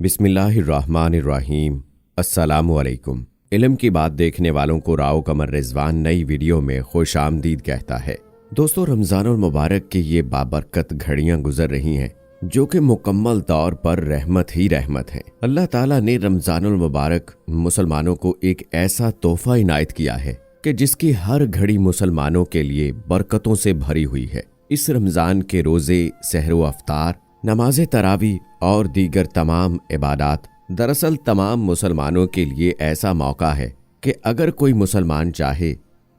बिस्मिल्लाहिर्रहमानिर्रहीम। अस्सलामुअलैकुम। इल्म की बात देखने वालों को राव कमर रिजवान नई वीडियो में खुश आमदीद कहता है। दोस्तों, रमज़ानुल मुबारक की ये बाबरकत घड़ियां गुजर रही हैं जो कि मुकम्मल तौर पर रहमत ही रहमत है। अल्लाह ताला ने रमज़ानुल मुबारक मुसलमानों को एक ऐसा तोहफा इनायत किया है कि जिसकी हर घड़ी मुसलमानों के लिए बरकतों से भरी हुई है। इस रमज़ान के रोज़े, सहर व अफ्तार, नमाज तरावी और दीगर तमाम इबादात दरअसल तमाम मुसलमानों के लिए ऐसा मौका है कि अगर कोई मुसलमान चाहे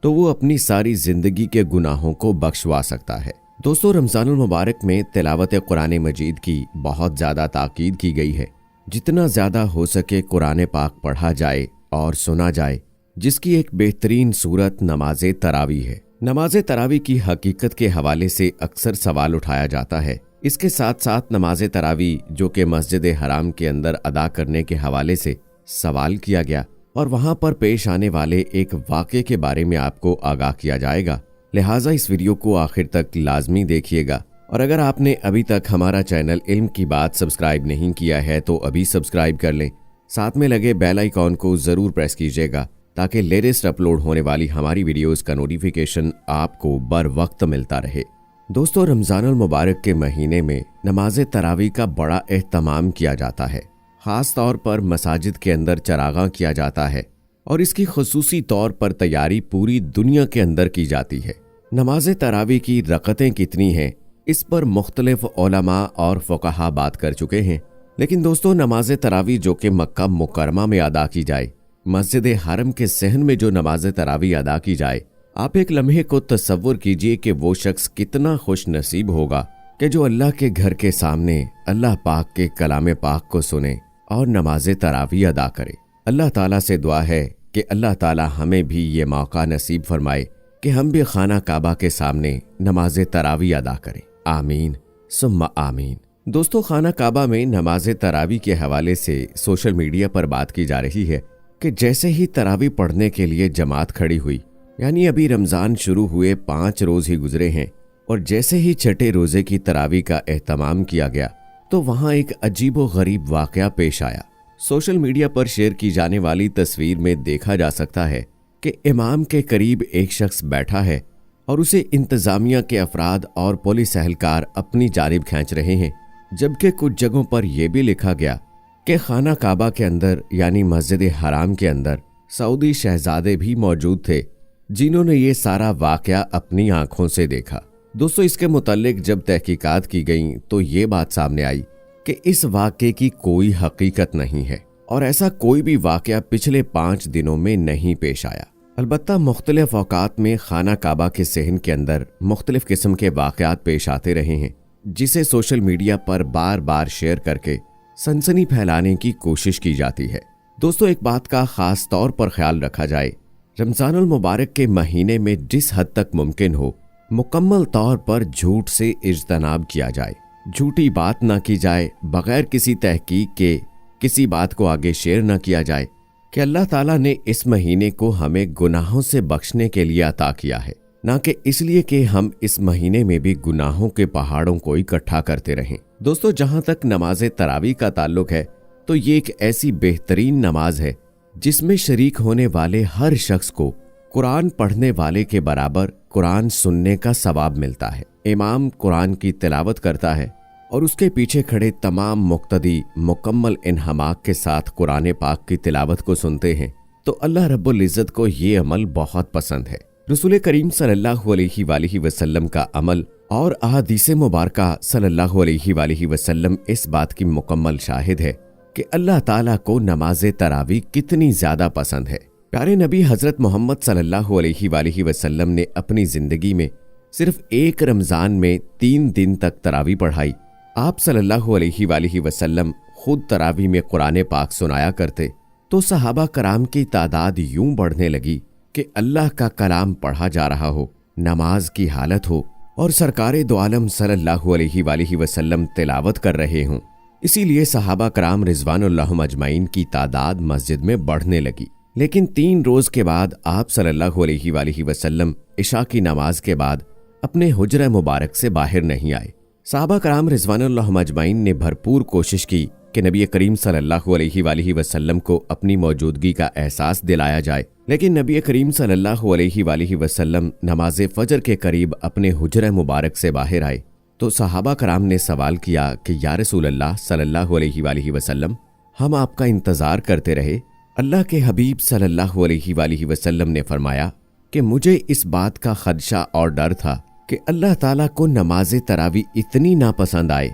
तो वो अपनी सारी जिंदगी के गुनाहों को बख्शवा सकता है। दोस्तों, रमज़ानुल मुबारक में तिलावत कुरान मजीद की बहुत ज़्यादा ताकीद की गई है। जितना ज़्यादा हो सके कुरान पाक पढ़ा जाए और सुना जाए, जिसकी एक बेहतरीन सूरत नमाज तरावी है। नमाज तरावी की हकीकत के हवाले से अक्सर सवाल उठाया जाता है। इसके साथ साथ नमाज तरावी जो कि मस्जिद हराम के अंदर अदा करने के हवाले से सवाल किया गया और वहां पर पेश आने वाले एक वाक़े के बारे में आपको आगाह किया जाएगा। लिहाजा इस वीडियो को आखिर तक लाजमी देखिएगा और अगर आपने अभी तक हमारा चैनल इल्म की बात सब्सक्राइब नहीं किया है तो अभी सब्सक्राइब कर लें। साथ में लगे बेल आइकॉन को ज़रूर प्रेस कीजिएगा ताकि लेटेस्ट अपलोड होने वाली हमारी वीडियोज़ का नोटिफिकेशन आपको बर वक्त मिलता रहे। दोस्तों, रमज़ानुल मुबारक के महीने में नमाज तरावी का बड़ा एहतमाम किया जाता है। ख़ास तौर पर मसाजिद के अंदर चरागां किया जाता है और इसकी खुसूसी तौर पर तैयारी पूरी दुनिया के अंदर की जाती है। नमाज तरावी की रकतें कितनी हैं, इस पर मुख्तलिफ उलमा और फ़ुक़हा बात कर चुके हैं। लेकिन दोस्तों, नमाज तरावी जो कि मक्का मुकरमा में अदा की जाए, मस्जिद हरम के सहन में जो नमाज तरावी अदा की जाए, आप एक लम्हे को तसव्वुर कीजिए कि वो शख्स कितना खुश नसीब होगा कि जो अल्लाह के घर के सामने अल्लाह पाक के कलाम पाक को सुने और नमाज तरावी अदा करे। अल्लाह ताला से दुआ है कि अल्लाह ताला हमें भी ये मौका नसीब फरमाए कि हम भी खाना काबा के सामने नमाज तरावी अदा करें। आमीन सुम्मा आमीन। दोस्तों, खाना काबा में नमाज तरावी के हवाले से सोशल मीडिया पर बात की जा रही है कि जैसे ही तरावी पढ़ने के लिए जमात खड़ी हुई, यानी अभी रमज़ान शुरू हुए 5 रोज़ ही गुजरे हैं और जैसे ही छठे रोज़े की तरावी का एहतमाम किया गया तो वहाँ एक अजीबो गरीब वाक़या पेश आया। सोशल मीडिया पर शेयर की जाने वाली तस्वीर में देखा जा सकता है कि इमाम के करीब एक शख्स बैठा है और उसे इंतज़ामिया के अफराद और पुलिस एहलकार अपनी जानिब खींच रहे हैं, जबकि कुछ जगहों पर यह भी लिखा गया कि खाना काबा के अंदर यानी मस्जिद हराम के अंदर सऊदी शहजादे भी मौजूद थे जिन्होंने ये सारा वाक़या अपनी आंखों से देखा। दोस्तों, इसके मुतालिक जब तहकीकात की गई तो ये बात सामने आई कि इस वाक़े की कोई हकीकत नहीं है और ऐसा कोई भी वाक़या पिछले 5 दिनों में नहीं पेश आया। अलबत्ता मुख्तलिफ औकात में खाना काबा के सहन के अंदर मुख्तलिफ किस्म के वाक़यात पेश आते रहे हैं, जिसे सोशल मीडिया पर बार बार शेयर करके सनसनी फैलाने की कोशिश की जाती है। दोस्तों, एक बात का ख़ास तौर पर ख्याल रखा जाए, रमज़ानुल मुबारक के महीने में जिस हद तक मुमकिन हो मुकम्मल तौर पर झूठ से इज्तनाब किया जाए। झूठी बात ना की जाए, बगैर किसी तहकीक के किसी बात को आगे शेयर ना किया जाए कि अल्लाह ताला ने इस महीने को हमें गुनाहों से बख्शने के लिए अता किया है, ना कि इसलिए कि हम इस महीने में भी गुनाहों के पहाड़ों को इकट्ठा करते रहें। दोस्तों, जहाँ तक नमाज तरावी का ताल्लुक है तो ये एक ऐसी बेहतरीन नमाज है जिसमें शरीक होने वाले हर शख्स को कुरान पढ़ने वाले के बराबर कुरान सुनने का सवाब मिलता है। इमाम कुरान की तिलावत करता है और उसके पीछे खड़े तमाम मुक्तदी मुकम्मल इन्हमाक के साथ कुरान पाक की तिलावत को सुनते हैं तो अल्लाह रब्बुल इज़्ज़त को ये अमल बहुत पसंद है। रसूल करीम सल्लल्लाहु अलैहि वसल्लम का अमल और अहादीस मुबारका सल्लल्लाहु अलैहि वसल्लम इस बात की मुकम्मल शाहिद है कि अल्लाह ताला को नमाज तरावी कितनी ज्यादा पसंद है। प्यारे नबी हजरत मोहम्मद सल्लल्लाहु अलैहि वसल्लम ने अपनी जिंदगी में सिर्फ एक रमजान में 3 दिन तक तरावी पढ़ाई। आप सल्लल्लाहु अलैहि वसल्लम खुद तरावी में कुरान पाक सुनाया करते तो सहाबा कराम की तादाद यूं बढ़ने लगी कि अल्लाह का कलाम पढ़ा जा रहा हो, नमाज की हालत हो और सरकारे दो आलम सल्लल्लाहु अलैहि वसल्लम तिलावत कर रहे हों। इसीलिए सहाबा कराम रिजवानुल्लाहुम अजमाइन की तादाद मस्जिद में बढ़ने लगी। लेकिन 3 रोज के बाद आप सल्लल्लाहु अलैहि वसल्लम इशा की नमाज के बाद अपने हुजरा मुबारक से बाहर नहीं आए। सहाबा कराम रिजवानुल्लाहुम अजमाइन ने भरपूर कोशिश की کہ نبی کریم صلی اللہ علیہ وآلہ وسلم کو اپنی موجودگی کا احساس دلایا جائے، لیکن نبی کریم صلی اللہ علیہ وآلہ وسلم نماز فجر کے قریب اپنے حجرہ مبارک سے باہر آئے تو صحابہ کرام نے سوال کیا کہ یا رسول اللہ صلی اللہ علیہ وآلہ وسلم، ہم آپ کا انتظار کرتے رہے۔ اللہ کے حبیب صلی اللہ علیہ وآلہ وسلم نے فرمایا کہ مجھے اس بات کا خدشہ اور ڈر تھا کہ اللہ تعالیٰ کو نماز تراویح اتنی ناپسند آئے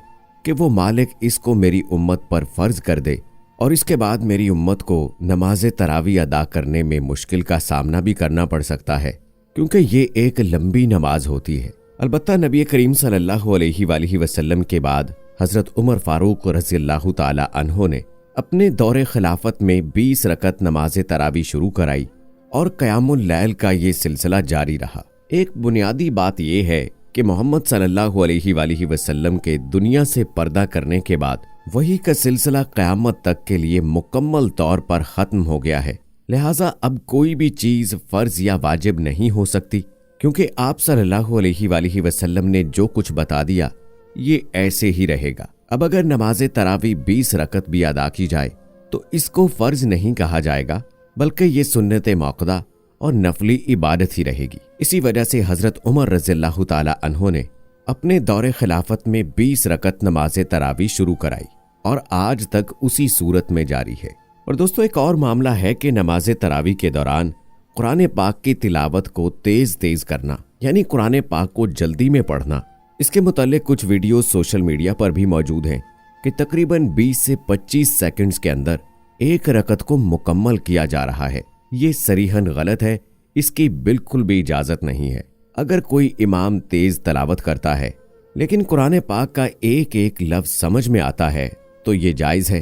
کہ وہ مالک اس کو میری امت پر فرض کر دے اور اس کے بعد میری امت کو نماز تراویح ادا کرنے میں مشکل کا سامنا بھی کرنا پڑ سکتا ہے، کیونکہ یہ ایک لمبی نماز ہوتی ہے۔ البتہ نبی کریم صلی اللہ علیہ وآلہ وسلم کے بعد حضرت عمر فاروق رضی اللہ تعالی عنہ نے اپنے دور خلافت میں 20 رکعت نماز تراویح شروع کرائی اور قیام اللیل کا یہ سلسلہ جاری رہا۔ ایک بنیادی بات یہ ہے کہ محمد صلی اللہ علیہ وآلہ وسلم کے دنیا سے پردہ کرنے کے بعد وحی کا سلسلہ قیامت تک کے لیے مکمل طور پر ختم ہو گیا ہے، لہٰذا اب کوئی بھی چیز فرض یا واجب نہیں ہو سکتی، کیونکہ آپ صلی اللہ علیہ وآلہ وسلم نے جو کچھ بتا دیا یہ ایسے ہی رہے گا۔ اب اگر نماز تراویح 20 رکعت بھی ادا کی جائے تو اس کو فرض نہیں کہا جائے گا، بلکہ یہ سنت موقدہ اور نفلی عبادت ہی رہے گی۔ اسی وجہ سے حضرت عمر رضی اللہ تعالی عنہ نے اپنے دور خلافت میں 20 رکعت نماز تراویح شروع کرائی اور آج تک اسی صورت میں جاری ہے۔ اور دوستو ایک اور معاملہ ہے کہ نماز تراویح کے دوران قرآن پاک کی تلاوت کو تیز کرنا، یعنی قرآن پاک کو جلدی میں پڑھنا۔ اس کے متعلق کچھ ویڈیوز سوشل میڈیا پر بھی موجود ہیں کہ تقریباً 20 سے 25 سیکنڈز کے اندر ایک رکعت کو مکمل کیا جا رہا ہے۔ یہ صریحاً غلط ہے، اس کی بالکل بھی اجازت نہیں ہے۔ اگر کوئی امام تیز تلاوت کرتا ہے لیکن قرآن پاک کا ایک ایک لفظ سمجھ میں آتا ہے تو یہ جائز ہے،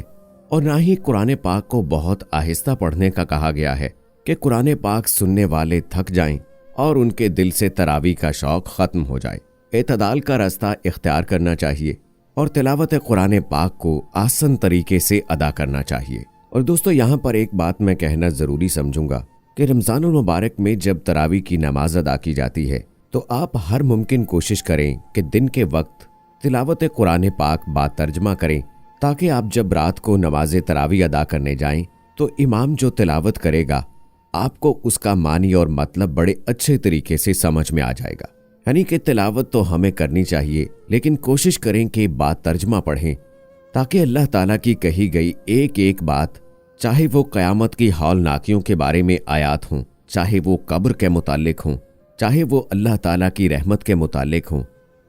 اور نہ ہی قرآن پاک کو بہت آہستہ پڑھنے کا کہا گیا ہے کہ قرآن پاک سننے والے تھک جائیں اور ان کے دل سے تراویح کا شوق ختم ہو جائے۔ اعتدال کا راستہ اختیار کرنا چاہیے اور تلاوت قرآن پاک کو آسان طریقے سے ادا کرنا چاہیے۔ اور دوستو یہاں پر ایک بات میں کہنا ضروری سمجھوں گا کہ رمضان المبارک میں جب تراویح کی نماز ادا کی جاتی ہے تو آپ ہر ممکن کوشش کریں کہ دن کے وقت تلاوت قرآن پاک با ترجمہ کریں، تاکہ آپ جب رات کو نماز تراویح ادا کرنے جائیں تو امام جو تلاوت کرے گا آپ کو اس کا معنی اور مطلب بڑے اچھے طریقے سے سمجھ میں آ جائے گا۔ یعنی کہ تلاوت تو ہمیں کرنی چاہیے، لیکن کوشش کریں کہ با ترجمہ پڑھیں، تاکہ اللہ تعالیٰ کی کہی گئی ایک ایک بات، چاہے وہ قیامت کی ہولناکیوں کے بارے میں آیات ہوں، چاہے وہ قبر کے متعلق ہوں، چاہے وہ اللہ تعالیٰ کی رحمت کے متعلق ہوں،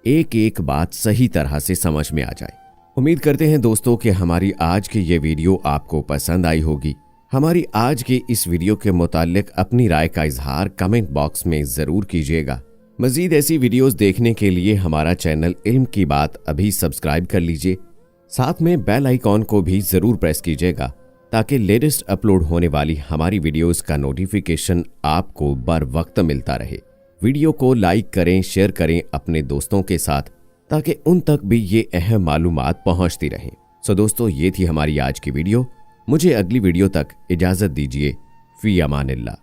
ایک ایک بات صحیح طرح سے سمجھ میں آ جائے۔ امید کرتے ہیں دوستوں کہ ہماری آج کی یہ ویڈیو آپ کو پسند آئی ہوگی۔ ہماری آج کی اس ویڈیو کے متعلق اپنی رائے کا اظہار کمنٹ باکس میں ضرور کیجیے گا۔ مزید ایسی ویڈیوز دیکھنے کے لیے ہمارا چینل علم کی بات ابھی سبسکرائب کر لیجیے، ساتھ میں بیل آئیکن کو بھی ضرور پریس کیجیے گا تاکہ لیٹسٹ اپلوڈ ہونے والی ہماری ویڈیوز کا نوٹیفیکیشن آپ کو بر وقت ملتا رہے۔ ویڈیو کو لائک کریں، شیئر کریں اپنے دوستوں کے ساتھ تاکہ ان تک بھی یہ اہم معلومات پہنچتی رہیں۔ سو دوستو یہ تھی ہماری آج کی ویڈیو، مجھے اگلی ویڈیو تک اجازت دیجیے۔ فی امان اللہ۔